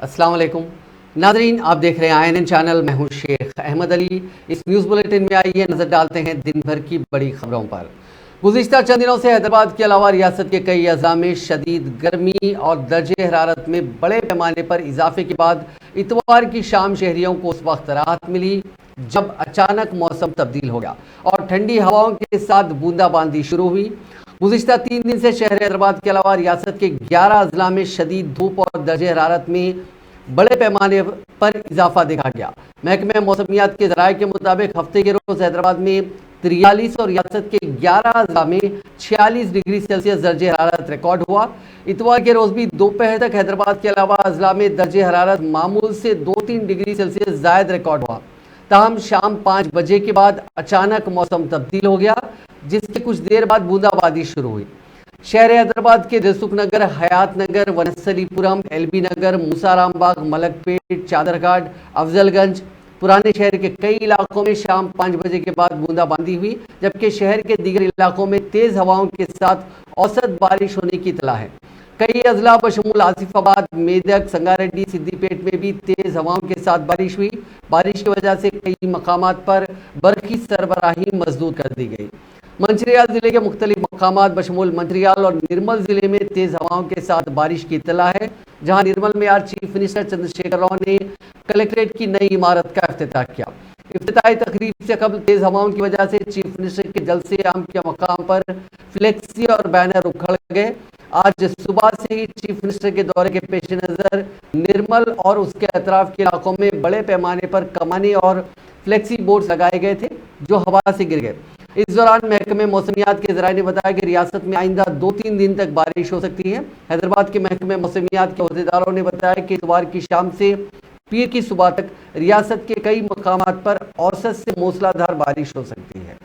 अस्सलाम वालेकुम नाज़रीन, आप देख रहे हैं INN चैनल। मैं हूं शेख अहमद अली। इस न्यूज़ बुलेटिन में आइए नज़र डालते हैं दिन भर की बड़ी खबरों पर। गुज़िश्ता चंद दिनों से हैदराबाद के अलावा रियासत के कई अज़ला में शदीद गर्मी और दर्जे हरारत में बड़े पैमाने पर इजाफे के बाद इतवार की शाम शहरियों को उस वक्त राहत मिली जब अचानक मौसम तब्दील हो गया और ठंडी हवाओं के साथ बूंदाबांदी शुरू हुई। गुज़िश्ता 3 दिन से शहर हैदराबाद के अलावा रियासत के 11 अजला में शदीद धूप और दर्जे हरारत में बड़े पैमाने पर इजाफा देखा गया। महकमे मौसमियात के ज़राए के मुताबिक हफ्ते के रोज़ हैदराबाद में 43 और रियासत के 11 अजला में 46 डिग्री सेल्सियस दर्जे हरारत रिकॉर्ड हुआ। इतवार के रोज़ भी दोपहर तक हैदराबाद के अलावा अजला में दर्जे हरारत मामूल से 2-3 डिग्री सेल्सियस ज़ायद रिकॉर्ड हुआ। ताहम शाम 5 बजे के बाद अचानक मौसम तब्दील हो गया, जिसके कुछ देर बाद बूंदाबांदी शुरू हुई। शहर हैदराबाद के दिलसुख नगर, हयात नगर, वनस्थलीपुरम, LB नगर, मूसाराम बाग, मलकपेट, चादरघाट, अफजलगंज, पुराने शहर के कई इलाकों में शाम 5 बजे के बाद बूंदाबांदी हुई, जबकि शहर के दीगर इलाकों में तेज हवाओं के साथ औसत बारिश होने की इतला है। कई अजला बशमूल आसिफाबाद, मेदक, संगारेड्डी, सिद्दीपेट में भी तेज हवाओं के साथ बारिश हुई। बारिश की वजह से कई मकामात पर बरखी सरबराही मजदूर कर दी गई। मंचिरियाल जिले के मुख्तलिफ मकामात बशमूल मंचिरियाल और निर्मल जिले में तेज हवाओं के साथ बारिश की इतला है, जहां निर्मल में आज चीफ मिनिस्टर चंद्रशेखर राव ने कलेक्ट्रेट की नई इमारत का इफ्तिताह किया। इफ्तिताही तकरीब से कबल तेज हवाओं की वजह से चीफ मिनिस्टर के जलसे आम के मकाम पर फ्लेक्सी और बैनर उखड़ गए। आज सुबह से ही चीफ मिनिस्टर के दौरे के पेश नज़र निर्मल और उसके अतराफ के इलाकों में बड़े पैमाने पर कमाने और फ्लेक्सी बोर्ड्स लगाए गए थे, जो हवा से गिर गए। इस दौरान महकमे मौसमियात के ज़राए ने बताया कि रियासत में आइंदा 2-3 दिन तक बारिश हो सकती है। हैदराबाद के महकमे मौसमियात के अहदेदारों ने बताया कि इतवार की शाम से पीर की सुबह तक रियासत के कई मकामात पर औसत से मूसलाधार बारिश हो सकती है।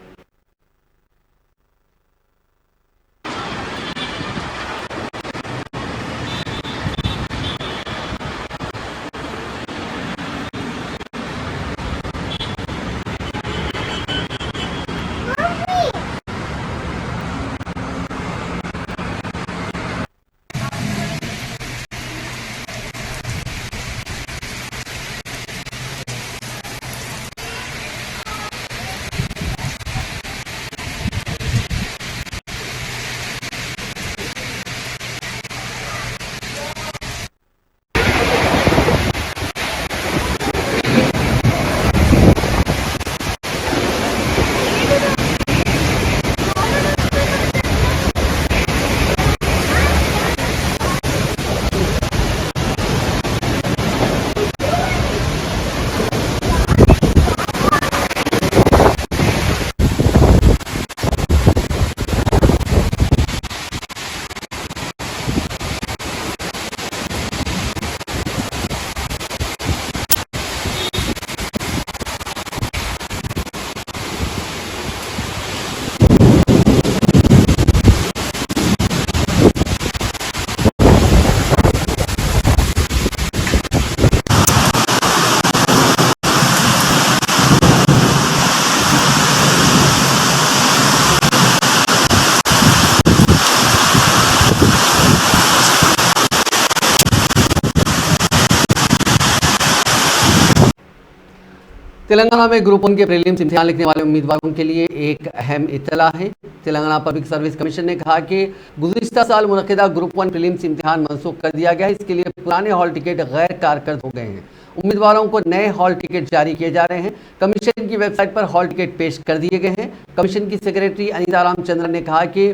तेलंगाना में ग्रुप 1 के प्रीलिम्स इम्तिहान लिखने वाले उम्मीदवारों के लिए एक अहम इत्तला है। तेलंगाना पब्लिक सर्विस कमीशन ने कहा कि गुज़िश्ता साल मुनक़िदा ग्रुप 1 प्रीलिम्स इम्तिहान मनसूख कर दिया गया है। इसके लिए पुराने हॉल टिकट गैर कारकर्द हो गए हैं। उम्मीदवारों को नए हॉल टिकट जारी किए जा रहे हैं। कमीशन की वेबसाइट पर हॉल टिकट पेश कर दिए गए हैं। कमीशन की सेक्रेटरी अनीता रामचंद्रन ने कहा कि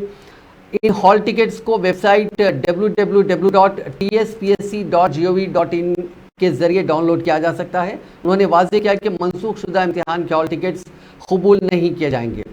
इन हॉल टिकट्स को वेबसाइट www.tspsc.gov.in के जरिए डाउनलोड किया जा सकता है। उन्होंने वाज़ेह किया कि मनसूख शुदा इम्तिहान के हॉल टिकट्स कबूल नहीं किए जाएंगे।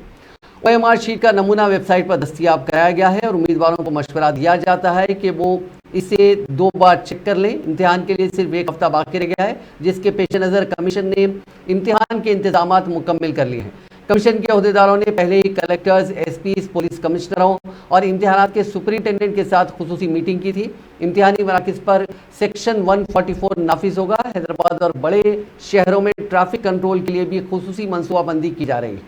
OMR शीट का नमूना वेबसाइट पर दस्तियाब कराया गया है और उम्मीदवारों को मशवरा दिया जाता है कि वो इसे 2 बार चेक कर लें। इम्तिहान के लिए सिर्फ 1 हफ्ता बाकी रह गया है, जिसके पेश नज़र कमीशन ने इम्तिहान के इंतजामात मुकम्मल कर लिए हैं। कमीशन के अहदेदारों ने पहले ही कलेक्टर्स, SPs, पुलिस कमिश्नरों और इम्तिहानात के सुपरिटेंडेंट के साथ खुसूसी मीटिंग की थी। इम्तिहानी मराकज़ पर सेक्शन 144 नाफिज होगा। हैदराबाद और बड़े शहरों में ट्रैफिक कंट्रोल के लिए भी खुसूसी मनसूबाबंदी की जा रही है।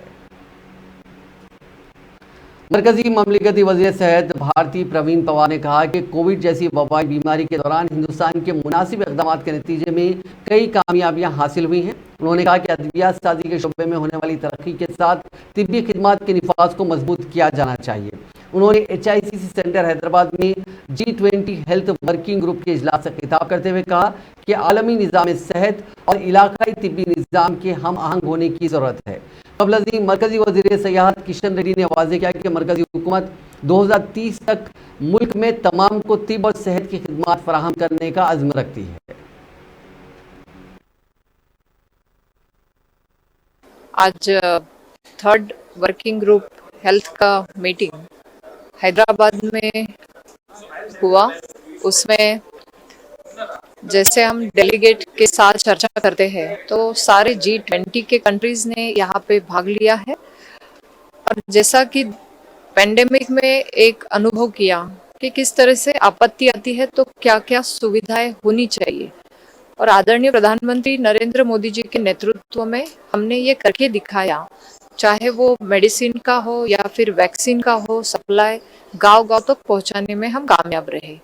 मरकजी ममलिकती वज़ीर सेहत भारती प्रवीण पवार ने कहा कि कोविड जैसी वबाई बीमारी के दौरान हिंदुस्तान के मुनासिब इक़दाम के नतीजे में कई कामयाबियां हासिल हुई हैं। उन्होंने कहा कि अद्वियात साजी के शोबे में होने वाली तरक्की के साथ तिब्बी खिदमात के निफाज को मजबूत किया जाना चाहिए। उन्होंने HICC सेंटर हैदराबाद में G20 हेल्थ वर्किंग ग्रुप के इजलास से खिताब करते हुए कहा कि आलमी निज़ाम सेहत और इलाकाई तिब्बी निज़ाम के हम आहंग होने की ज़रूरत है। कबल मरकजी वज़ीर सयाहत किशन रेड्डी ने वाज़ेह किया कि मरकजी हुकूमत 2030 तक मुल्क में तमाम को तिब और सेहत की खिदमात फराहम करने का अज़्म रखती है। आज थर्ड वर्किंग ग्रुप हेल्थ का मीटिंग हैदराबाद में हुआ। उसमें जैसे हम डेलीगेट के साथ चर्चा करते हैं तो सारे G20 के कंट्रीज ने यहाँ पे भाग लिया है और जैसा कि पेंडेमिक में एक अनुभव किया कि किस तरह से आपत्ति आती है तो क्या क्या सुविधाएं होनी चाहिए, और आदरणीय प्रधानमंत्री नरेंद्र मोदी जी के नेतृत्व में हमने ये करके दिखाया। चाहे वो मेडिसिन का हो या फिर वैक्सीन का हो, सप्लाई गांव-गांव तक पहुंचाने में हम कामयाब रहे।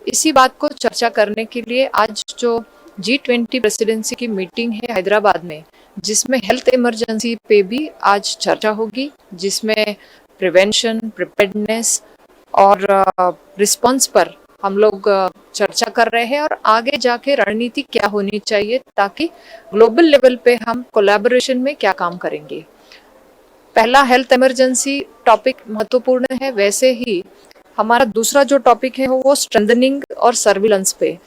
इसी बात को चर्चा करने के लिए आज जो G20 प्रेसिडेंसी की मीटिंग है हैदराबाद में, जिसमें हेल्थ इमरजेंसी पे भी आज चर्चा होगी, जिसमें प्रिवेंशन, प्रिपेयर्डनेस और रिस्पांस पर हम लोग चर्चा कर रहे हैं और आगे जाके रणनीति क्या होनी चाहिए ताकि ग्लोबल लेवल पे हम कोलैबोरेशन में क्या काम करेंगे। पहला हेल्थ इमरजेंसी टॉपिक महत्वपूर्ण है, वैसे ही हमारा दूसरा जो टॉपिक है वो स्ट्रेंथनिंग और सर्विलेंस पे।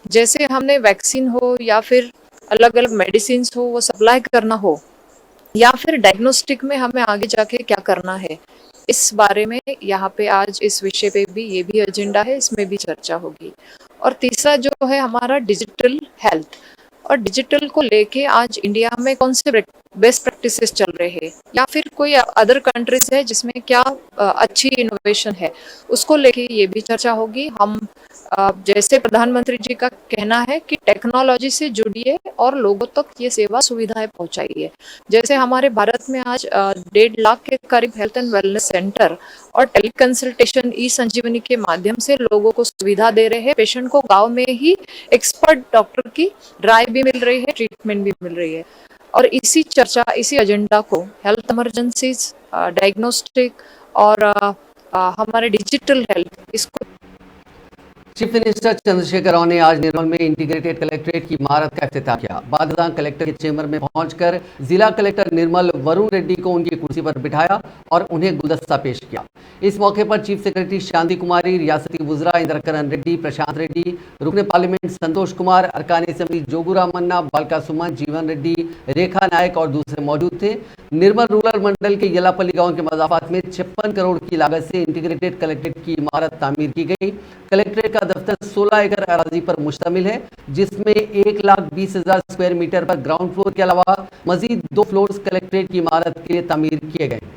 जैसे हमने वैक्सीन हो या फिर अलग अलग मेडिसिन हो वो सप्लाई करना हो, या फिर डायग्नोस्टिक में हमें आगे जाके क्या करना है, इस बारे में यहाँ पे आज इस विषय पे भी ये भी एजेंडा है, इसमें भी चर्चा होगी। और तीसरा जो है हमारा डिजिटल हेल्थ, और डिजिटल को लेके आज इंडिया में कौन से बेस्ट प्रैक्टिसेस चल रहे हैं या फिर कोई अदर कंट्रीज है जिसमें क्या अच्छी इनोवेशन है, उसको लेके ये भी चर्चा होगी। हम जैसे प्रधानमंत्री जी का कहना है कि टेक्नोलॉजी से जुड़िए और लोगों तक ये सेवा सुविधाएं पहुंचाइए। जैसे हमारे भारत में आज 1.5 लाख के करीब हेल्थ एंड वेलनेस सेंटर और टेली कंसल्टेशन ई संजीवनी के माध्यम से लोगों को सुविधा दे रहे हैं। पेशेंट को गांव में ही एक्सपर्ट डॉक्टर की राय भी मिल रही है, ट्रीटमेंट भी मिल रही है। और इसी चर्चा, इसी एजेंडा को हेल्थ इमरजेंसीज, डायग्नोस्टिक और हमारे डिजिटल हेल्थ, इसको चीफ मिनिस्टर चंद्रशेखर राव ने आज निर्मल में इंटीग्रेटेड कलेक्ट्रेट की इमारत का इफ्तिताह किया। बादशाह कलेक्टर के चेंबर में पहुंचकर जिला कलेक्टर निर्मल वरुण रेड्डी को उनकी कुर्सी पर बिठाया और उन्हें गुलदस्ता पेश किया। इस मौके पर चीफ सेक्रेटरी शांति कुमारी, रियासती वुज़रा इंद्रकरण रेड्डी, प्रशांत रेड्डी, रुकने पार्लियामेंट संतोष कुमार, अरकान असेंबली जोगुरा मन्ना, बालका सुमन, जीवन रेड्डी, रेखा नायक और दूसरे मौजूद थे। निर्मल रूरल मंडल के येलापल्ली गांव के मजाफात में 56 करोड़ की लागत से इंटीग्रेटेड कलेक्ट्रेट की इमारत तामीर की गई। कलेक्ट्रेट का दफ्तर 16 एकड़ अराजी पर मुश्तमिल है, जिसमें 1,20,000 स्क्वायर मीटर पर ग्राउंड फ्लोर के अलावा मजीद 2 फ्लोर्स कलेक्ट्रेट की इमारत के लिए तामीर किए गए हैं।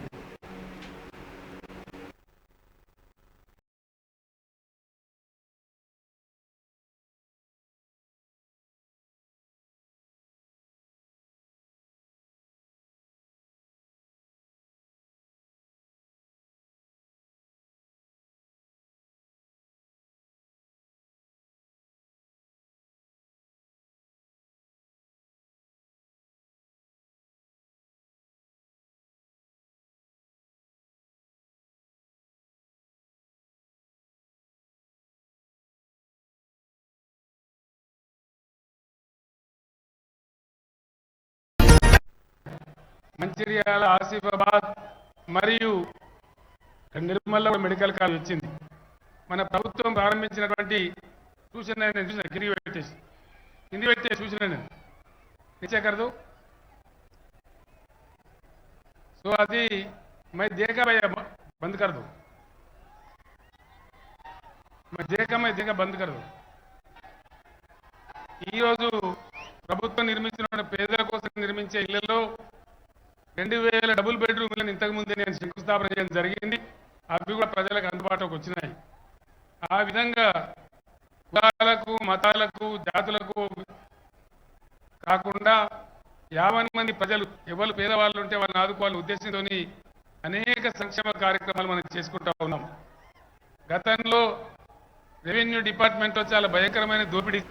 మంచిర్యాల, ఆసిఫాబాద్ మరియు నిర్మల్లో మెడికల్ కాలేజ్ వచ్చింది. మన ప్రభుత్వం ప్రారంభించినటువంటి సూచన నేను చూసిన హిందీ పెట్టేసి సూచన नीचे कर दो। సో అది मैं देखा भैया बंद कर दो, मैं देखा बंद कर दो। ఈరోజు ప్రభుత్వం నిర్మించిన పేదల కోసం నిర్మించే ఇళ్లలో 2000 డబుల్ బెడ్రూమ్లను ఇంతకుముందే నేను శంకుస్థాపన చేయడం జరిగింది. అవి కూడా ప్రజలకు అందుబాటులోకి వచ్చినాయి. ఆ విధంగా కులాలకు, మతాలకు, జాతులకు కాకుండా 50 మంది ప్రజలు ఎవరు పేదవాళ్ళు ఉంటే వాళ్ళని ఆదుకోవాలనే ఉద్దేశంతో అనేక సంక్షేమ కార్యక్రమాలు మనం చేసుకుంటా ఉన్నాం. గతంలో రెవెన్యూ డిపార్ట్మెంట్లో చాలా భయంకరమైన దోపిడీ.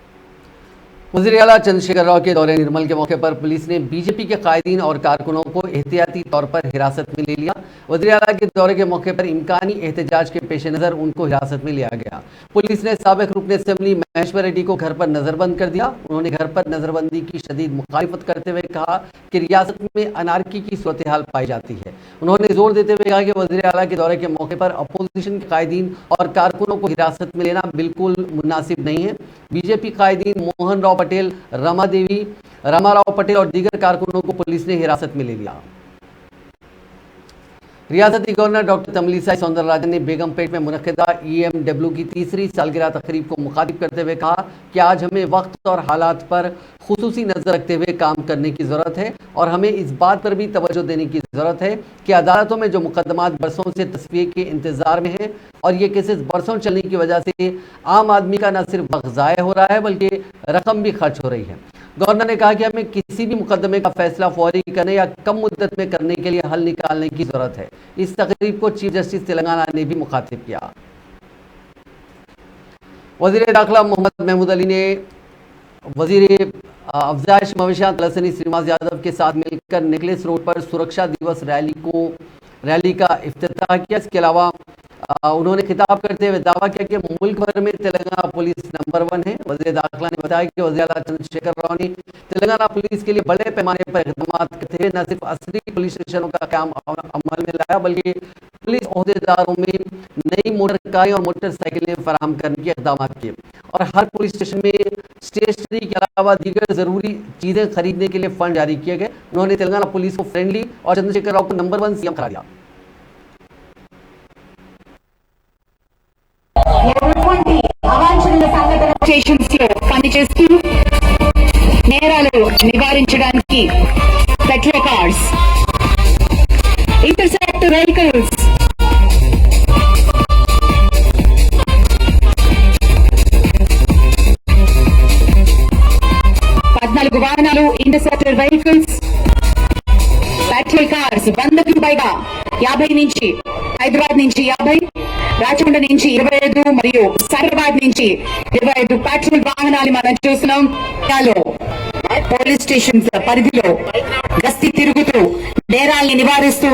वज़ीर आला चंद्रशेखर राव के दौरे निर्मल के मौके पर पुलिस ने बीजेपी के कायदीन और कारकुनों को एहतियाती तौर पर हिरासत में ले लिया। वज़ीर आला के दौरे के मौके पर इम्कानी एहतजाज के पेश नज़र उनको हिरासत में लिया गया। पुलिस ने साबिक रुकन असेंबली महेश्वर रेड्डी को घर पर नज़रबंद कर दिया। उन्होंने घर पर नज़रबंदी की शदीद मुखालिफत करते हुए कहा कि रियासत में अनारकी की सूरत हाल पाई जाती है। उन्होंने जोर देते हुए कहा कि वज़ीर आला के दौरे के मौके पर अपोजिशन के कायदीन और कारकुनों को हिरासत में लेना बिल्कुल मुनासिब नहीं है। बीजेपी कायदीन मोहन राव पटेल, रामाराव पटेल और दीगर कारकुनों को पुलिस ने हिरासत में ले लिया। रियासती गवर्नर डॉक्टर तमिलिसाई सौंदरराजन ने बेगमपेट में मुनक्किदा EMW की तीसरी सालगिरह तकरीब को मुखातिब करते हुए कहा कि आज हमें वक्त और हालात पर खुसूसी नज़र रखते हुए काम करने की ज़रूरत है और हमें इस बात पर भी तवज्जो देने की ज़रूरत है कि अदालतों में जो मुकदमात बरसों से तस्वीर के इंतज़ार में है और ये केसेस बरसों चलने की वजह से आम आदमी का न सिर्फ वक्त ज़ाया हो रहा है बल्कि रकम भी खर्च हो रही है। गवर्नर ने कहा कि हमें किसी भी मुकदमे का फैसला फौरी करने या कम मुद्दत में करने के लिए हल निकालने की ज़रूरत है। इस तकरीब को चीफ जस्टिस तेलंगाना ने भी मुखातिब किया। वज़ीर दाखिला मोहम्मद महमूद अली ने वज़ीर अफजाइश मवेशियात लसनी श्रीनिवास यादव के साथ मिलकर नेकलेस रोड पर सुरक्षा दिवस रैली का इफ्तिताह किया। इसके अलावा उन्होंने खिताब करते हुए दावा किया कि मुल्क भर में तेलंगाना पुलिस नंबर 1 है। वज़ीर दाखिला ने बताया कि वज़ीर आला चंद्रशेखर राव ने तेलंगाना पुलिस के लिए बड़े पैमाने पर इक़दाम करते हुए न सिर्फ असली पुलिस स्टेशनों का काम अमल में लाया बल्कि पुलिस ओहदेदारों में नई मोटर कारें और मोटरसाइकिलें फराहम करने के इक़दाम किए और हर पुलिस स्टेशन में स्टेशनरी के अलावा दीगर ज़रूरी चीज़ें खरीदने के लिए फंड जारी किए गए। उन्होंने तेलंगाना पुलिस को फ्रेंडली और चंद्रशेखर राव को नंबर 1 CM करार दिया। ఎటువంటి అవాంఛనీయ సంఘటన స్టేషన్స్ లో పనిచేస్తూ నేరాలు నివారించడానికి పెట్రోల్ కార్స్, ఇంటర్సెప్ట్ వెహికల్స్, వాహనాలు, ఇంటర్సెప్టర్ వెహికల్స్, పెట్రోల్ కార్స్ 100కి పైగా 50 నుంచి హైదరాబాద్ నుంచి 50, రాచకొండ నుంచి 25 మరియు సైబరాబాద్ నుంచి 25 పెట్రోల్ వాహనాలు మనం చూస్తున్నాం. పోలీస్ స్టేషన్స్ పరిధిలో గస్తీ తిరుగుతూ నేరాల్ని నివారిస్తూ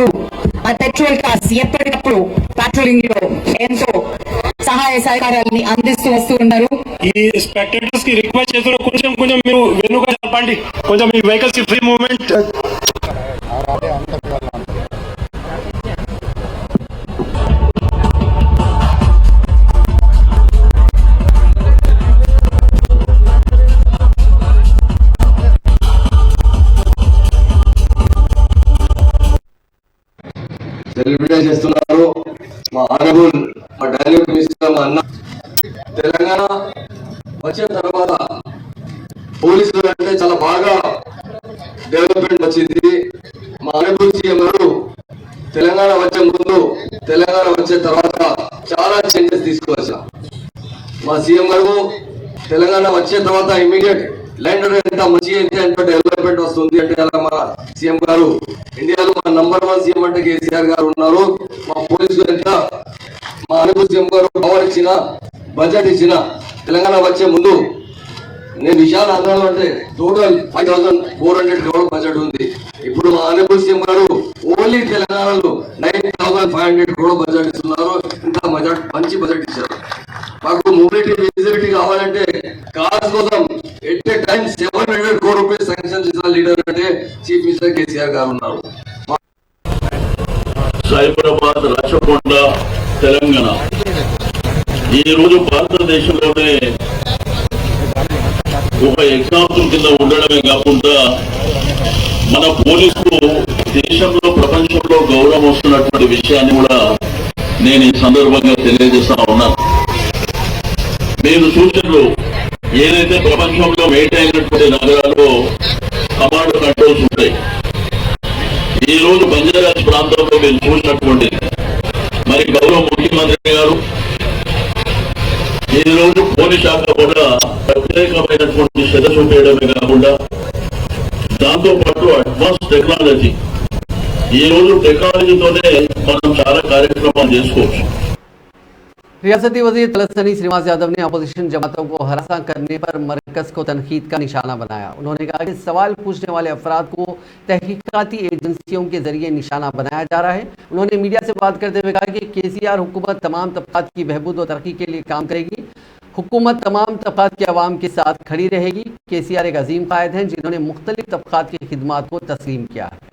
ఆ పెట్రోల్ కార్స్ ఎప్పటికప్పుడు పెట్రోలింగ్ లో ఎంతో సహాయ సహకారాలని అందిస్తూ వస్తూ ఉన్నారు. ఈ స్పెక్టేటర్స్ కి రిక్వెస్ట్ చేస్తున్నారు, కొంచెం మీరు వెనుక చెప్పండి, కొంచెం ఈ వెహికల్స్ ఫ్రీ మూవ్మెంట్. సెలబ్రేట్ చేస్తున్నారు. మా ఆనరబుల్ మా డైరెక్ట్ మినిస్టర్ మా అన్న తెలంగాణ వచ్చిన తర్వాత పోలీసులు అంటే చాలా బాగా డెవలప్మెంట్ వచ్చింది. మా ఆనరబుల్ సీఎం గారు తెలంగాణ వచ్చే ముందు, తెలంగాణ వచ్చే తర్వాత చాలా చేంజెస్ తీసుకువచ్చా. మా సీఎం గారు తెలంగాణ వచ్చే తర్వాత ఇమీడియట్ లైన్ ఎంత మంచిగా అయితే ఎంత డెవలప్మెంట్ వస్తుంది అంటే అలా మా సీఎం గారు ఇండియాలో మా నంబర్ 1 సీఎం అంటే కేసీఆర్ గారు ఉన్నారు. మా పోలీసులు ఎంత మా ఆనరబుల్ సీఎం గారు పవర్ ఇచ్చిన, బడ్జెట్ ఇచ్చిన, తెలంగాణ వచ్చే ముందు నేను విశాల ఆంధ్రలో అంటే టోటల్ 5400 crore బడ్జెట్ ఉంది. ఇప్పుడు మా ఆనరబుల్ సీఎం గారు ఓన్లీ తెలంగాణలో 9500 crore బడ్జెట్ ఇస్తున్నారు. ఇంకా మంచి బడ్జెట్ ఇచ్చారు. మాకు మొబిలిటీ విజిబిలిటీ కావాలంటే కార్స్ కోసం at a time 700 crore rupees sanction చేసిన లీడర్ అంటే చీఫ్ మినిస్టర్ కేసీఆర్ గారు ఉన్నారు. సైబరాబాద్, రాచకొండ, తెలంగాణ ఈ రోజు భారతదేశంలోనే ఒక ఎగ్జాంపుల్ కింద ఉండడమే కాకుండా మన పోలీసుకు దేశంలో, ప్రపంచంలో గౌరవం వస్తున్నటువంటి విషయాన్ని కూడా నేను ఈ సందర్భంగా తెలియజేస్తా ఉన్నాను. నేను సూచనలు ఏదైతే ప్రపంచంలో మెయిన్ అయినటువంటి నగరాల్లో కమాండ్ కంట్రోల్స్ ఉంటాయి. ఈ రోజు బంజారాస్ ప్రాంతంలో మీరు చూసినటువంటి మరి గౌరవ ముఖ్యమంత్రి గారు ఈ రోజు పోలీస్ శాఖ కూడా ప్రత్యేకమైనటువంటి శ్రద్ధ చూపేయడమే కాకుండా దాంతో పాటు అడ్వాన్స్ టెక్నాలజీ ఈ రోజు టెక్నాలజీతోనే మనం చాలా కార్యక్రమాలు చేసుకోవచ్చు. रियासती वजीर तलस्तनी श्रीनिवास यादव ने अपोजिशन जमातों को हरासा करने पर मरकज को तनकीद का निशाना बनाया। उन्होंने कहा कि सवाल पूछने वाले अफराद को तहकीकाती एजेंसियों के जरिए निशाना बनाया जा रहा है। उन्होंने मीडिया से बात करते हुए कहा कि केसीआर हुकूमत तमाम तबकात की बहबूद और तरक्की के लिए काम करेगी। हुकूमत तमाम तबकात के अवाम के साथ खड़ी रहेगी। केसीआर एक अजीम कायद हैं जिन्होंने मुख्तलिफ तबकात की खिदमात को तस्लीम किया है।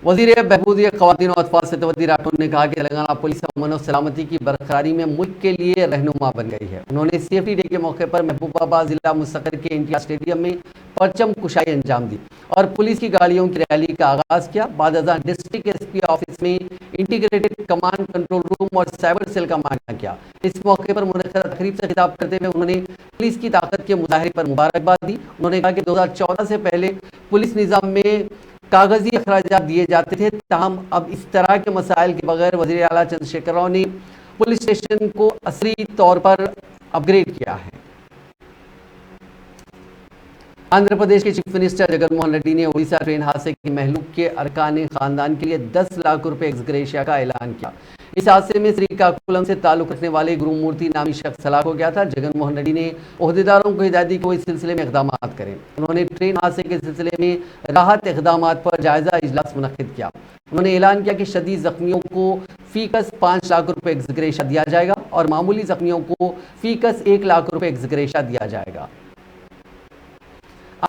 वज़ीर बहबूदी ख़वातीन और अतफ़ाल सतवती राठौर ने कहा कि तेलंगाना पुलिस अमन और सलामती की बरकरारी में मुल्क के लिए रहनुमा बन गई है। उन्होंने सेफ्टी डे के मौके पर महबूबाबाद जिला मुस्तक़र के इंडिया स्टेडियम में परचम कुशाई अंजाम दी और पुलिस की गाड़ियों की रैली का आगाज़ किया। बाद डिस्ट्रिक्ट एसपी ऑफिस में इंटीग्रेटेड कमांड कंट्रोल रूम और साइबर सेल का मुआयना किया। इस मौके पर मुनक़्क़दा तक़रीब से खिताब करते हुए उन्होंने पुलिस की ताकत के मुजाहरे पर मुबारकबाद दी। उन्होंने कहा कि 2014 से पहले पुलिस निज़ाम में कागजी अखराजात दिए जाते थे, ताहम अब इस तरह के मसाइल के बगैर वज़ीर आला चंद्रशेखर राव ने पुलिस स्टेशन को असली तौर पर अपग्रेड किया है। आंध्र प्रदेश के चीफ मिनिस्टर जगनमोहन रेड्डी ने उड़ीसा ट्रेन हादसे के महलूक के अरकान खानदान के लिए 10 लाख रुपए एक्स ग्रेशिया का ऐलान किया। इस हादसे में श्रीकाकुलम से ताल्लुक रखने वाले गुरुमूर्ति नामी शख्स हलाक हो गया था। जगनमोहन रेड्डी ने ओहदेदारों को हिदायत दी कि वो इस सिलसिले में इक़दाम करें। उन्होंने ट्रेन हादसे के सिलसिले में राहत इक़दाम पर जायज़ा इजलास मुनक़्क़िद किया। उन्होंने ऐलान किया कि शदीद ज़ख्मियों को फ़ीकस 5 लाख रुपए एक्स ग्रेशिया दिया जाएगा और मामूली ज़ख्मियों को फ़ीकस 1 लाख रुपए एक्स ग्रेशिया दिया जाएगा।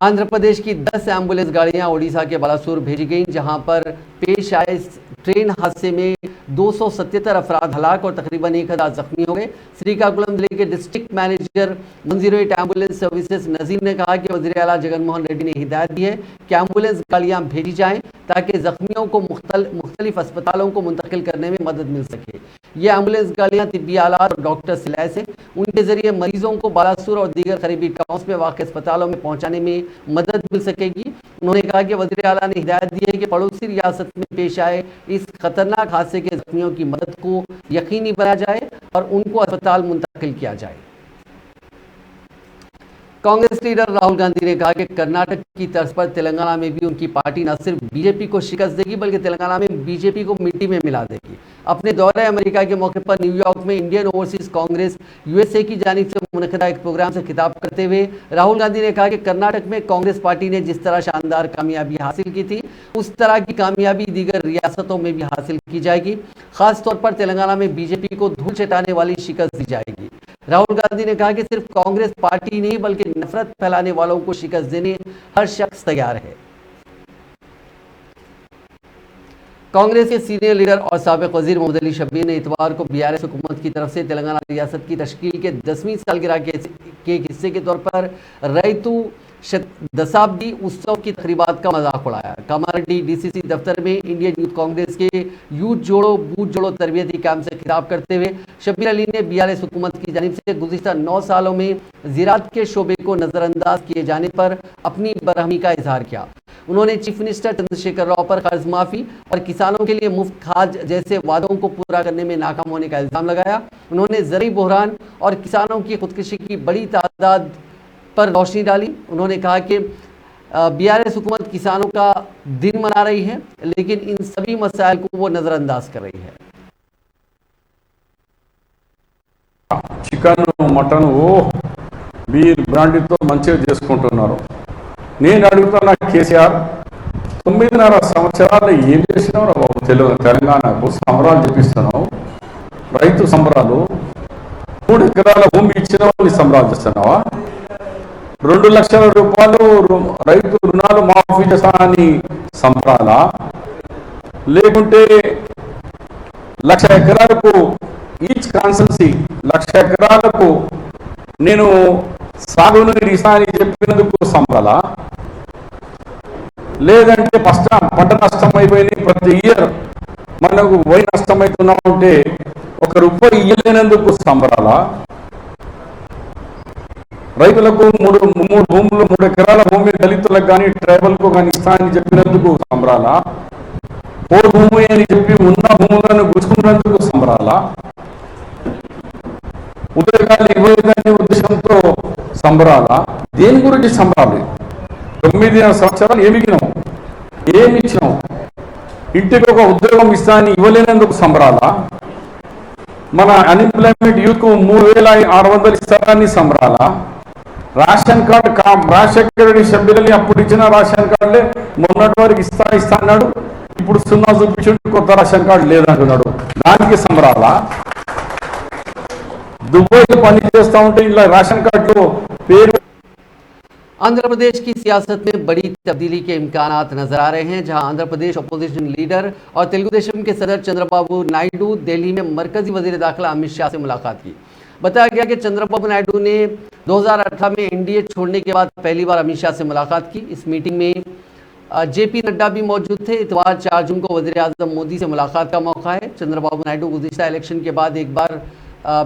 आंध्र प्रदेश की 10 एम्बुलेंस गाड़ियां उड़ीसा के बालासुर भेजी गईं, जहां पर पेश आए ट्रेन हादसे में 277 अफराद हलाक और तकरीबन 1000 जख्मी हो गए। श्रीकाकुलम जिले के district manager 108 ambulance services Nazeem ने कहा कि वज़ीर आला जगनमोहन रेड्डी ने हिदायत दी है कि एम्बुलेंस गाड़ियां भेजी जाएं ताकि जख्मियों को मुख्तलिफ अस्पतालों को मुंतकिल करने में मदद मिल सके। ये एम्बुलेंस गाड़ियां तिब्बी आलात और डॉक्टर से लैस हैं। उनके जरिए मरीजों को बालासुर और दीगर करीबी टाउन्स में वाक़ अस्पतालों में पहुंचाने में मदद मिल सकेगी। उन्होंने कहा कि वज़ीर आला ने हिदायत दी है कि पड़ोसी रियासत में पेश आए इस खतरनाक हादसे के जख्मियों की मदद को यकीनी बनाया जाए और उनको अस्पताल मुंतकिल किया जाए। कांग्रेस लीडर राहुल गांधी ने कहा कि कर्नाटक की तर्ज पर तेलंगाना में भी उनकी पार्टी न सिर्फ बीजेपी को शिकस्त देगी बल्कि तेलंगाना में बीजेपी को मिट्टी में मिला देगी। अपने दौरे अमेरिका के मौके पर न्यूयॉर्क में इंडियन ओवरसीज कांग्रेस यूएसए की जानिब से मुनक़्क़दा एक प्रोग्राम से खिताब करते हुए राहुल गांधी ने कहा कि कर्नाटक में कांग्रेस पार्टी ने जिस तरह शानदार कामयाबी हासिल की थी उस तरह की कामयाबी दीगर रियासतों में भी हासिल की जाएगी। खासतौर पर तेलंगाना में बीजेपी को धूल चटाने वाली शिकस्त दी जाएगी। राहुल गांधी ने कहा कि सिर्फ कांग्रेस पार्टी नहीं बल्कि नफरत फैलाने वालों को शिकस्त देने हर शख्स तैयार है। कांग्रेस के सीनियर लीडर और साबिक वजीर मोहम्मद अली शब्बीर ने इतवार को बीआरएस हुकूमत की तरफ से तेलंगाना रियासत की तश्कील के 10वीं सालगिरह के एक हिस्से के तौर पर रैतु दशाब्दी उत्सव की तकरीबात का मजाक उड़ाया। कामारेड्डी डीसीसी दफ्तर में इंडियन यूथ कांग्रेस के यूथ जोड़ो बूथ जोड़ो तरबियती कैंप से खिताब करते हुए शब्बीर अली ने बीआरएस हुकूमत की जानिब से गुज़िश्ता 9 सालों में ज़राअत के शोबे को नज़रअंदाज किए जाने पर अपनी बरहमी का इजहार किया। उन्होंने चीफ मिनिस्टर चंद्रशेखर राव पर कर्ज माफ़ी और किसानों के लिए मुफ्त खाद जैसे वादों को पूरा करने में नाकाम होने का इल्ज़ाम लगाया। उन्होंने ज़रई बहरान और किसानों की खुदकुशी की बड़ी तादाद पर रोशनी डाली। उन्होंने कहा कि बीआरएस हुकूमत किसानों का दिन मना रही है लेकिन इन सभी मसाइल को वो नज़रअंदाज कर रही है। చికెన్ మటన్ బీర్ బ్రాండీతో మంచిగా చేసుకుంటున్నారు. నేను అడుగుతున్నా కేసీఆర్ 9.5 సంవత్సరాలు ఏం చేసినావు రా బాబు? తెలంగాణకు సంబరాలు చేపిస్తున్నావు, రైతు సంబరాలు. 3 ఎకరాల భూమి ఇచ్చిన వాళ్ళని సంబరాలు చేస్తున్నావా? 2 లక్షల రూపాయలు రైతు రుణాలు మాఫీ చేస్తానని సంబరాలా? లేకుంటే 1,00,000 ఎకరాలకు ఈచ్ కాన్సెన్సీ 1,00,000 ఎకరాలకు నేను సాగునీరు ఇస్తా అని చెప్పినందుకు సంబరాలా? లేదంటే పంట నష్టం అయిపోయింది, ప్రతి ఇయర్ మనకు వరి నష్టం అవుతున్నా ఉంటే ₹1 ఇయ్యలేనందుకు సంబరాలా? రైతులకు 3 ఎకరాల భూమి దళితులకు కానీ ట్రైబల్కు కానీ ఇస్తా అని చెప్పినందుకు సంబరాలా? పోడు భూమి అని చెప్పి ఉన్న భూములను గుంజుకున్నందుకు సంబరాలా? ఉద్యోగాలు ఇవ్వలేదనే ఉద్దేశంతో సంబరాలా? దేని గురించి సంబరాలు? 9 సంవత్సరాలు ఏమిగినాం, ఏమి ఇచ్చినాం? ఇంటికి ఒక ఉద్యోగం ఇస్తానని ఇవ్వలేనందుకు సంబరాలా? మన అన్ఎంప్లాయ్మెంట్ యూత్కు 3600 ఇస్తారని సంబరాలా? రేషన్ కార్డు రాజశేఖర రెడ్డి సభ్యులని అప్పుడు ఇచ్చిన రేషన్ కార్డులే మొన్నటి వరకు ఇస్తా అన్నాడు, ఇప్పుడు 0 చూపించుంటే కొత్త రేషన్ కార్డు లేదంటున్నాడు. దానికి సంబరాలా? దుబాయ్లో పని చేస్తూ ఉంటే ఇలా రేషన్ కార్డులో పేరు. आंध्र प्रदेश की सियासत में बड़ी तब्दीली के इम्कानात नजर आ रहे हैं, जहां आंध्र प्रदेश अपोजिशन लीडर और तेलुगु देशम के सदर चंद्रबाबू नायडू दिल्ली में मरकजी वजीर दाखिला अमित शाह से मुलाकात की। बताया गया कि चंद्रबाबू नायडू ने 2018 में एनडीए छोड़ने के बाद पहली बार अमित शाह से मुलाकात की। इस मीटिंग में जेपी नड्डा भी मौजूद थे। इतवार 4 जून को वजीर आजम मोदी से मुलाकात का मौका है। चंद्रबाबू नायडू गुज़िश्ता इलेक्शन के बाद एक बार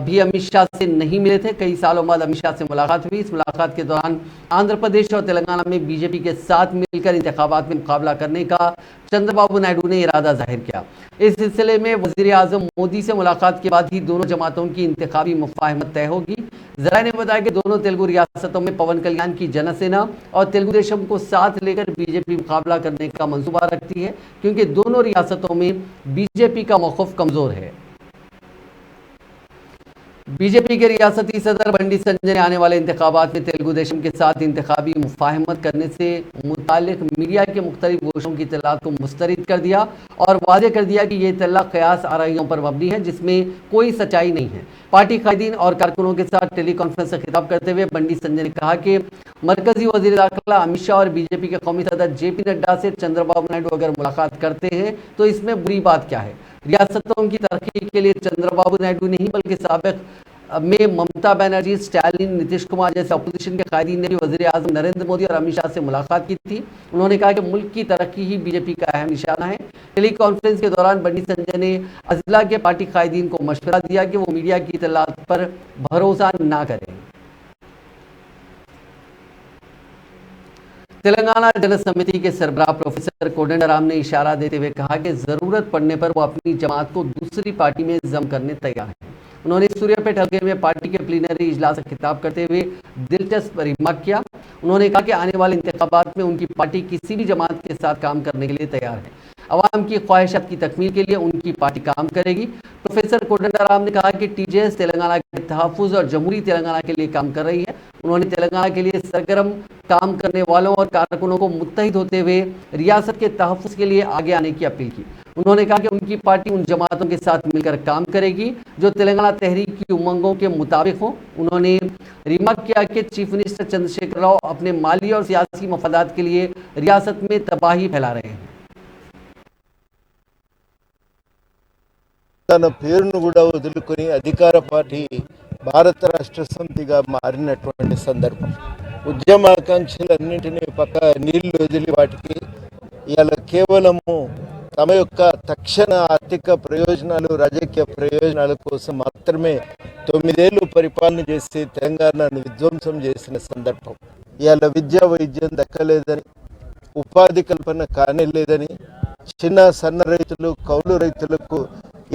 भी अमित शाह से नहीं मिले थे। कई सालों बाद अमित शाह से मुलाकात हुई। इस मुलाकात के दौरान आंध्र प्रदेश और तेलंगाना में बीजेपी के साथ मिलकर इंतखाबात में मुकाबला करने का चंद्रबाबू नायडू ने इरादा जाहिर किया। इस सिलसिले में वजीर आजम मोदी से मुलाकात के बाद ही दोनों जमातों की इंतखाबी मुफाहमत तय होगी। जराये ने बताया कि दोनों तेलुगु रियासतों में पवन कल्याण की जनसेना और तेलुगु देशम को साथ लेकर बीजेपी मुकाबला करने का मंसूबा रखती है, क्योंकि दोनों रियासतों में बीजेपी का मौक़िफ़ कमज़ोर है। बीजेपी के रियासती सदर बंडी संजय ने आने वाले इंतखाबात में तेलुगु देशम के साथ इंतखाबी मुफाहमत करने से मुतालिक मीडिया के मुख्तलिफ गोशों की इत्तलात को मुस्तरद कर दिया और वाज़ेह कर दिया कि ये इत्तला क़यास आराइयों पर मबनी है, जिसमें कोई सच्चाई नहीं है। पार्टी कायदीन और कारकुनों के साथ टेली कॉन्फ्रेंस से खिताब करते हुए बंडी संजय ने कहा कि मरकजी वज़ीर दाखिला अमित शाह और बीजेपी के कौमी सदर जेपी नड्डा से चंद्रबाबू नायडू अगर मुलाकात करते हैं तो इसमें बुरी बात क्या है। रियासतों की तरक्की के लिए चंद्रबाबू नायडू नहीं बल्कि साबिक में ममता बनर्जी, स्टालिन, नीतीश कुमार जैसे अपोजिशन के कायदीन ने भी वज़ीर आज़म नरेंद्र मोदी और अमित शाह से मुलाकात की थी। उन्होंने कहा कि मुल्क की तरक्की ही बीजेपी का अहम निशाना है। टेली कॉन्फ्रेंस के दौरान बंडी संजय ने अज़ला के पार्टी कायदीन को मशवरा दिया कि वो मीडिया की इत्तलात पर भरोसा ना करें। तेलंगाना जन समिति के सरबराह प्रोफेसर कोदंडराम ने इशारा देते हुए कहा कि ज़रूरत पड़ने पर वो अपनी जमात को दूसरी पार्टी में जम करने तैयार है। उन्होंने सूर्यापेट हल्के में पार्टी के प्लीनरी इजलास से खिताब करते हुए दिलचस्प रिमार्क किया। उन्होंने कहा कि आने वाले इंतखाबात में उनकी पार्टी किसी भी जमात के साथ काम करने के लिए तैयार है। अवाम की ख्वाहिशात की तकमील के लिए उनकी पार्टी काम करेगी। प्रोफेसर कोदंडराम ने कहा कि टीजेएस तेलंगाना के तहफ़्फ़ुज़ और जमहूरी तेलंगाना के लिए काम कर रही है। उन्होंने तेलंगाना के लिए सरगर्म काम करने वालों और कारकुनों को मुत्तहिद होते हुए रियासत के तहफ़्फ़ुज़ के लिए आगे आने की अपील की। उन्होंने कहा कि उनकी पार्टी उन जमातों के साथ मिलकर काम करेगी जो तेलंगाना तहरीक की उमंगों के मुताबिक हो। उन्होंने रिमार्क किया कि चीफ मिनिस्टर चंद्रशेखर राव अपने माली और सियासी मफादात के लिए रियासत में तबाही फैला रहे हैं। తన పేరును కూడా వదులుకొని అధికార పార్టీ భారత రాష్ట్ర సమితిగా మారినటువంటి సందర్భం, ఉద్యమాకాంక్షలన్నింటినీ పక్క నీళ్లు వదిలి వాటికి ఇవాళ కేవలము తమ యొక్క తక్షణ ఆర్థిక ప్రయోజనాలు, రాజకీయ ప్రయోజనాల కోసం మాత్రమే 9 ఏళ్లు పరిపాలన చేసి తెలంగాణను విధ్వంసం చేసిన సందర్భం. ఇవాళ విద్యా వైద్యం దక్కలేదని, ఉపాధి కల్పన కానేలేదని, చిన్న సన్న రైతులు, కౌలు రైతులకు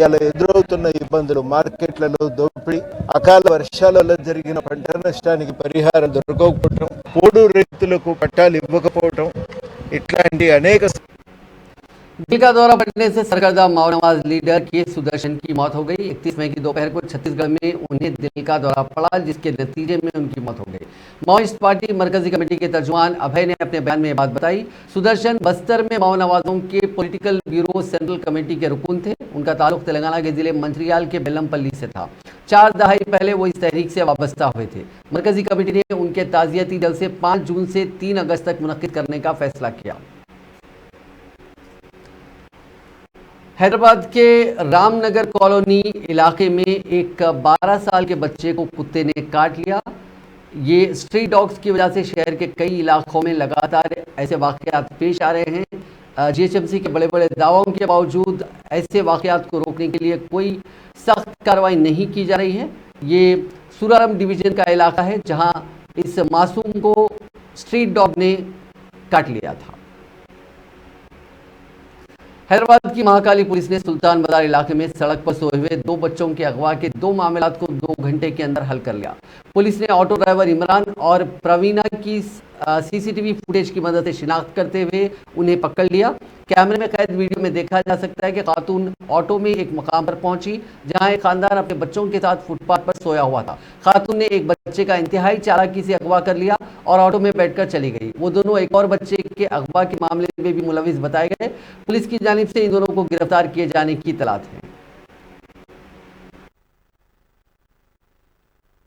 ఇలా ఎదురవుతున్న ఇబ్బందులు, మార్కెట్లలో దోపిడీ, అకాల వర్షాల వల్ల జరిగిన పంట నష్టానికి పరిహారం దొరకకపోవటం, పోడు రైతులకు పట్టాలు ఇవ్వకపోవటం, ఇట్లాంటి అనేక दिल का दौरा पड़ने से सरकर्दा माओनवाज लीडर के सुदर्शन की मौत हो गई। 31 मई की दोपहर को छत्तीसगढ़ में उन्हें दिल का दौरा पड़ा, जिसके नतीजे में उनकी मौत हो गई। माओइस्ट पार्टी मरकजी कमेटी के तर्जुमान अभय ने अपने बयान में बात बताई। सुदर्शन बस्तर में माओनवाजों के पॉलिटिकल ब्यूरो सेंट्रल कमेटी के रुकन थे। उनका ताल्लुक तेलंगाना के जिले मंत्रियाल के बेलमपल्ली से था। 4 दहाई पहले वो इस तहरीक से वाबस्ता हुए थे। मरकजी कमेटी ने उनके ताज़ियती जलसे 5 जून से 3 अगस्त तक मुनक्किद करने का फैसला किया। हैदराबाद के रामनगर कॉलोनी इलाके में एक 12 साल के बच्चे को कुत्ते ने काट लिया। ये स्ट्रीट डॉग्स की वजह से शहर के कई इलाकों में लगातार ऐसे वाक़यात पेश आ रहे हैं। जीएचएमसी के बड़े बड़े दावों के बावजूद ऐसे वाक़यात को रोकने के लिए कोई सख्त कार्रवाई नहीं की जा रही है। ये सुरारम डिवीज़न का इलाका है जहां इस मासूम को स्ट्रीट डॉग ने काट लिया था। हैदराबाद की महाकाली पुलिस ने सुल्तान बाजार इलाके में सड़क पर सोए हुए 2 बच्चों के अगवा के 2 मामलों को 2 घंटे के अंदर हल कर लिया। पुलिस ने ऑटो ड्राइवर इमरान और प्रवीणा की सीसीटीवी फुटेज की मदद से शिनाख्त करते हुए उन्हें पकड़ लिया। कैमरे में कैद वीडियो में देखा जा सकता है कि खातून ऑटो में एक मकाम पर पहुंची जहां एक खानदान अपने बच्चों के साथ फुटपाथ पर सोया हुआ था। खातून ने एक बच्चे का इंतहाई चालाकी से अगवा कर लिया और ऑटो में बैठकर चली गई। वो दोनों एक और बच्चे के अगवा के मामले में भी मुलविस बताए गए। पुलिस की जानिब से इन दोनों को गिरफ्तार किए जाने की तलाश है।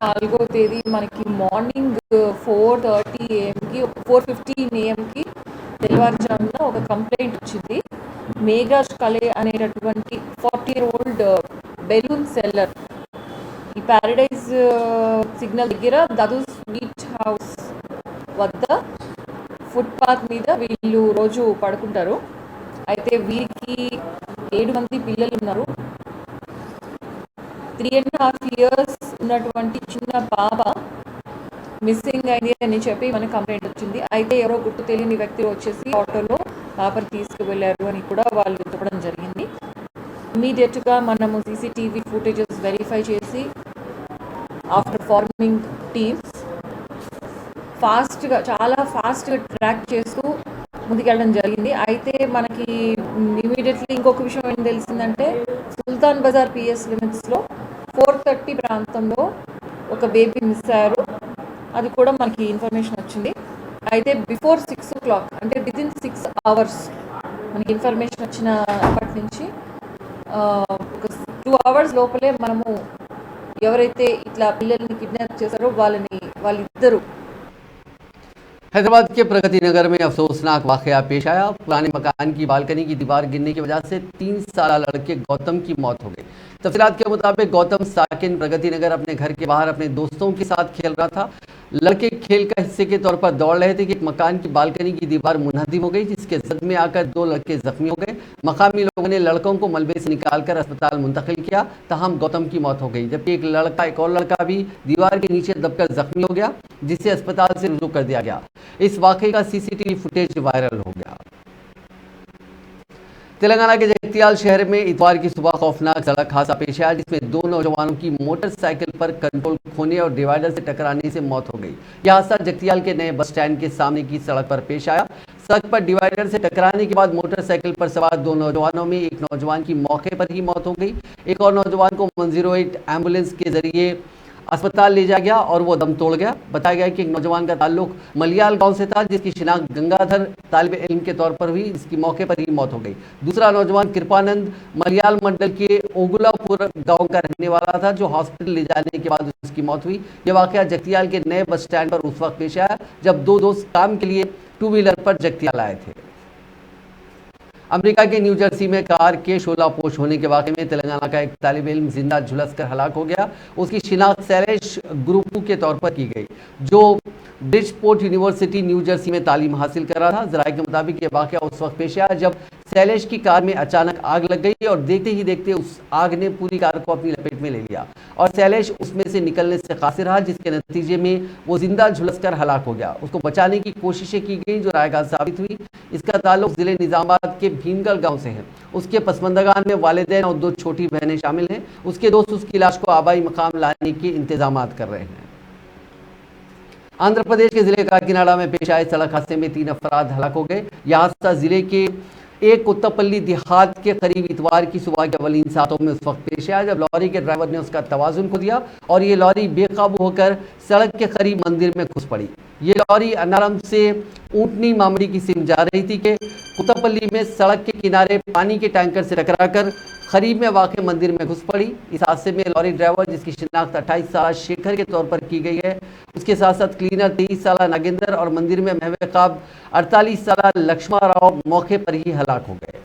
4వ తేదీ మనకి మార్నింగ్ 4:30 AM కి 4:15 AM కి తెల్లవారుజామున ఒక కంప్లైంట్ వచ్చింది. మేఘరాజ్ కలే అనేటటువంటి 40-year-old బెలూన్ సెల్లర్ ఈ ప్యారడైజ్ సిగ్నల్ దగ్గర దదు స్వీట్ హౌస్ వద్ద ఫుట్పాత్ మీద వీళ్ళు రోజు పడుకుంటారు. అయితే వీరికి 7 మంది పిల్లలు ఉన్నారు. 3.5 years ఉన్నటువంటి చిన్న పాప మిస్సింగ్ అయింది అని చెప్పి మనకు కంప్లైంట్ వచ్చింది. అయితే ఎవరో గుర్తు తెలియని వ్యక్తులు వచ్చేసి ఆటోలో పాపని తీసుకువెళ్ళారు అని కూడా వాళ్ళు చెప్పడం జరిగింది. ఇమీడియట్గా మనము సీసీటీవీ ఫుటేజెస్ వెరిఫై చేసి ఆఫ్టర్ ఫార్మింగ్ టీమ్స్ చాలా ఫాస్ట్గా ట్రాక్ చేస్తూ ముందుకెళ్ళడం జరిగింది. అయితే మనకి ఇమీడియట్లీ ఇంకొక విషయం ఏం తెలిసిందంటే సుల్తాన్ బజార్ పిఎస్ లిమిట్స్లో 4:30 ప్రాంతంలో ఒక బేబీ మిస్ అయ్యారు. అది కూడా మనకి ఇన్ఫర్మేషన్ వచ్చింది. అయితే బిఫోర్ 6 o'clock అంటే వితిన్ 6 hours మనకి ఇన్ఫర్మేషన్ వచ్చినప్పటి నుంచి ఒక 2 hours లోపలే మనము ఎవరైతే ఇట్లా పిల్లల్ని కిడ్నాప్ చేశారో వాళ్ళిద్దరూ हैदराबाद के प्रगति नगर में अफसोसनाक वाकया पेश आया। पुराने मकान की बालकनी की दीवार गिरने की वजह से 3 साल लड़के गौतम की मौत हो गई। तफसीलात के मुताबिक गौतम साकिन प्रगति नगर अपने घर के बाहर अपने दोस्तों के साथ खेल रहा था। लड़के खेल का हिस्से के तौर पर दौड़ रहे थे कि एक मकान की बालकनी की दीवार मुनहदिम हो गई, जिसके जद में आकर 2 लड़के जख्मी हो गए। मकामी लोगों ने लड़कों को मलबे से निकालकर अस्पताल मुंतकिल किया, तहम गौतम की मौत हो गई, जबकि एक और लड़का भी दीवार के नीचे दबकर जख्मी हो गया, जिसे अस्पताल से रुजू कर दिया गया। इस वाकये का सीसीटीवी फुटेज वायरल हो गया। तेलंगाना के जगतियाल शहर में इतवार की सुबह खौफनाक सड़क हादसा पेश आया, जिसमें 2 नौजवानों की मोटरसाइकिल पर कंट्रोल खोने और डिवाइडर से टकराने से मौत हो गई। यह हादसा जगतियाल के नए बस स्टैंड के सामने की सड़क पर पेश आया। सड़क पर डिवाइडर से टकराने के बाद मोटरसाइकिल पर सवार 2 नौजवानों में एक नौजवान की मौके पर ही मौत हो गई। एक और नौजवान को 108 एम्बुलेंस के जरिए अस्पताल ले जाया गया और वो दम तोड़ गया। बताया गया कि एक नौजवान का ताल्लुक मलियाल गांव से था, जिसकी शिनाख्त गंगाधर तालिब इल्म के तौर पर हुई, जिसकी मौके पर ही मौत हो गई। दूसरा नौजवान कृपानंद मलियाल मंडल के ओगुलापुर गांव का रहने वाला था, जो हॉस्पिटल ले जाने के बाद उसकी मौत हुई। यह वाकया जगतियाल के नए बस स्टैंड पर उस वक्त पेश आया जब 2 दोस्त काम के लिए 2 व्हीलर पर जगतियाल आए थे। अमेरिका के न्यू जर्सी में कार के शोलापोश होने के वाकये में तेलंगाना का एक तालिब इल्म जिंदा झुलसकर हलाक हो गया। उसकी शिनाख्त शैलेश गुरुपू के तौर पर की गई, जो ब्रिजपोर्ट यूनिवर्सिटी न्यू जर्सी में तालीम हासिल कर रहा था। जराये के मुताबिक ये वाकया उस वक्त पेश आया जब शैलेश की कार में अचानक आग लग गई और देखते ही देखते उस आग ने पूरी कार को अपनी लपेट में ले लिया और शैलेश उसमें से निकलने से कासिर रहा, जिसके नतीजे में वो जिंदा झुलसकर हलाक हो गया। उसको बचाने की कोशिशें की गई, जो रायगाह साबित हुई। इसका ताल्लुक जिले निजामाबाद के भीमगढ़ गांव से है। उसके पसमंदगान में वालिदैन और 2 छोटी बहनें शामिल हैं। उसके दोस्त उसकी लाश को आबाई मकाम लाने के इंतजाम कर रहे हैं। आंध्र प्रदेश के जिले काकीनाडा में पेश आए सड़क हादसे में 3 अफराद हलाक हो गए। यह हादसा जिले के एक कोत्तापल्ली देहात के करीब इतवार की सुबह के अवलीन सातों में उस वक्त पेश आया जब लॉरी के ड्राइवर ने उसका तवाजुन खो दिया और ये लॉरी बेकाबू होकर सड़क के करीब मंदिर में घुस पड़ी। ये लॉरी अनारम से ऊंटनी मामड़ी की सिम जा रही थी कि कोत्तापल्ली में सड़क के किनारे पानी के टैंकर से टकराकर करीब में वाक़ मंदिर में घुस पड़ी। इस हादसे में लॉरी ड्राइवर, जिसकी शिनाख्त 28 साल शेखर के तौर पर की गई है, उसके साथ साथ क्लीनर 23 साल नागेंद्र और मंदिर में महवेकाब 48 साल लक्ष्मण राव मौके पर ही हलाक हो गए।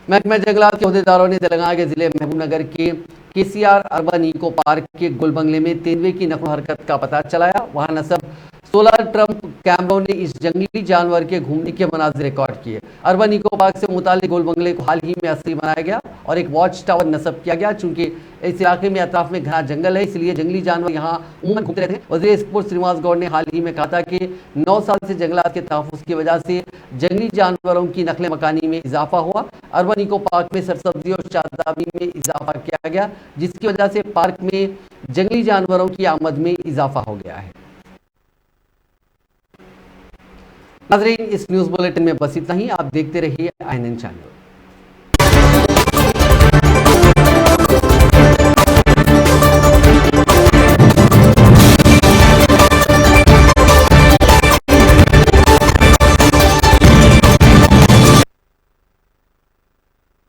महकमा जंगलात के अहदेदारों ने तेलंगाना के जिले महबूबनगर के केसीआर अर्बन इको पार्क के गुलबंगले में तेंदुए की नकल हरकत का पता चलाया। वहां नस्ब 16 ट्रम्प कैमरों ने इस जंगली जानवर के घूमने के मनाज़िर रिकॉर्ड किए। अर्बन इको पार्क से मुतालिक गोलबंगले को हाल ही में असली बनाया गया और एक वॉच टावर नस्ब किया गया। चूंकि इस इलाके में अतराफ में घना जंगल है, इसलिए जंगली जानवर यहाँ उमूमन घूमते रहते हैं। वज़ीर स्पोर्ट्स श्रीनिवास गौड़ ने हाल ही में कहा था कि 9 साल से जंगलात के तहफ़्फ़ुज़ की वजह से जंगली जानवरों की नकल मकानी में इजाफा हुआ। अर्बन इको पार्क में सरसब्जी और शादाबी में इजाफा किया गया, जिसकी वजह से पार्क में जंगली जानवरों की आमद में इजाफा हो गया है। नाज़रीन, इस न्यूज़ बुलेटिन में बस इतना ही। आप देखते रहिए INN चैनल।